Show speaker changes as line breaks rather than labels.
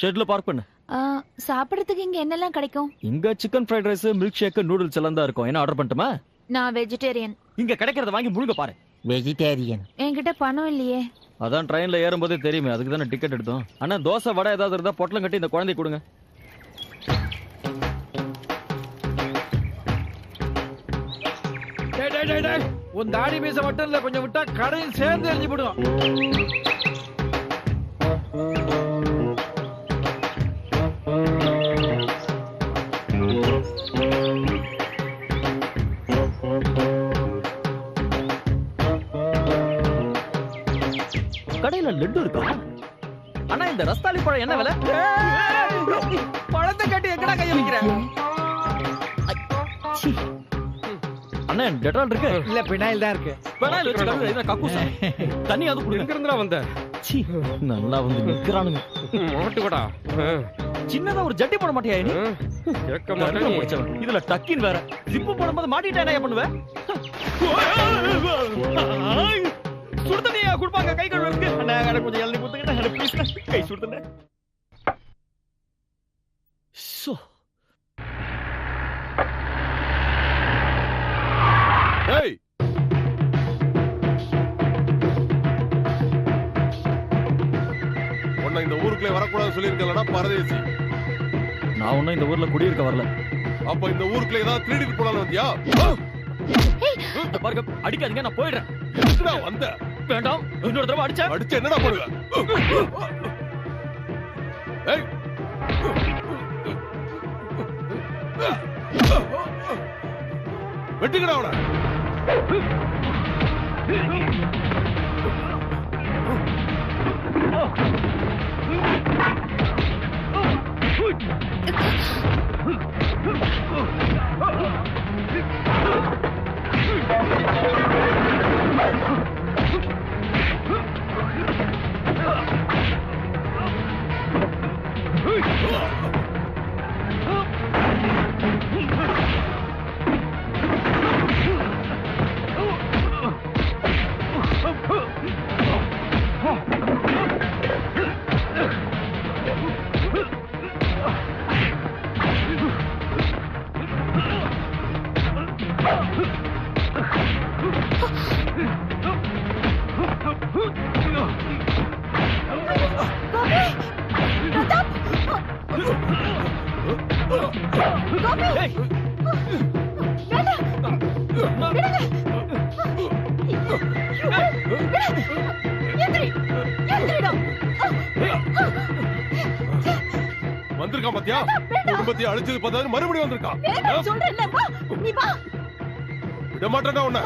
ஷெட்ல park பண்ணு.
சாப்பிடறதுக்கு இங்க என்னெல்லாம் கிடைக்கும்?
இங்க chicken fried rice, milk shake, noodles எல்லாம் தான் இருக்கும். என்ன ஆர்டர் பண்ணட்டுமா?
நான் வெஜிடேரியன்.
இங்க கிடைக்கிறத வாங்கி முழுங்க பாரு.
வெஜிடேரியன்.
என்கிட்ட பணம் இல்லையே.
அதான் ட்ரெயின்ல ஏறும்போதே தெரியுமே, அதுக்கு தானே டிக்கெட் எடுத்தோம். அண்ணா தோசை வடை ஏதாவது இருந்தா பொட்டலம் கட்டி இந்த குழந்தை கொடுங்க.
உன் தாடி மீச மட்டும் இல்ல, கொஞ்சம் விட்டா கடையில் சேர்ந்து எரிஞ்சு போடுவோம்.
கடையில லட்டு இருக்கா? அண்ணா இந்த ரஸ்தாலி பழம் என்ன விலை?
பழத்தை கட்டி எங்கடா கைய வைக்கிற?
அண்ணா டெட்டால் இருக்கு?
இல்ல பினாயில் தான் இருக்கு.
பெனாயில் வச்சு கழுவுற, இதான் கக்கூசா. தண்ணி அது குடுங்க.
எங்க இருந்துடா வந்த?
சீ, நல்லா வந்து நிக்கிறானுங்க.
மாட்டுக்கடா.
சின்னதா ஒரு ஜட்டி போட மாட்டியா நீ?
கேட்க
நறுக்க
மாட்டேன்.
முடிச்சவன். இதுல டக்கின் வேற. ஜிப்பு போடும்போது மாட்டிட்டா என்ன பண்ணுவ? சுடு தண்ணியா குடுப்பாங்க கை கழுவுறதுக்கு. அண்ணா எனக்கு கொஞ்சம் இளநீ ஊத்துங்க ப்ளீஸ். கை சுடுதுண்ணே. சோ
ஏய், உன்னை இந்த ஊருக்குள்ளே வரக்கூடாதுன்னு சொல்லியிருக்கலடா பரதேசி.
நான் ஒன்னும் இந்த ஊர்ல குடியிருக்க வரல.
அப்ப இந்த ஊருக்குள்ள ஏதாவது திருடிட்டு போலான்னு வந்தியா?
பாருங்க, அடிக்காதீங்க, நான் போயிடுறேன்.
எதுக்குடா வந்த?
வேண்டாம், இன்னொரு தடவை அடிச்சா
அடிச்சு என்னடா பண்ணுவ? ஏய், வெட்டுக்கடா அவன. வந்திருக்கா பாத்தியா? குடும்பத்தை அழிச்சது பார்த்தா மறுபடியும் வந்திருக்கா. விட மாட்டேன்டா உன்னை.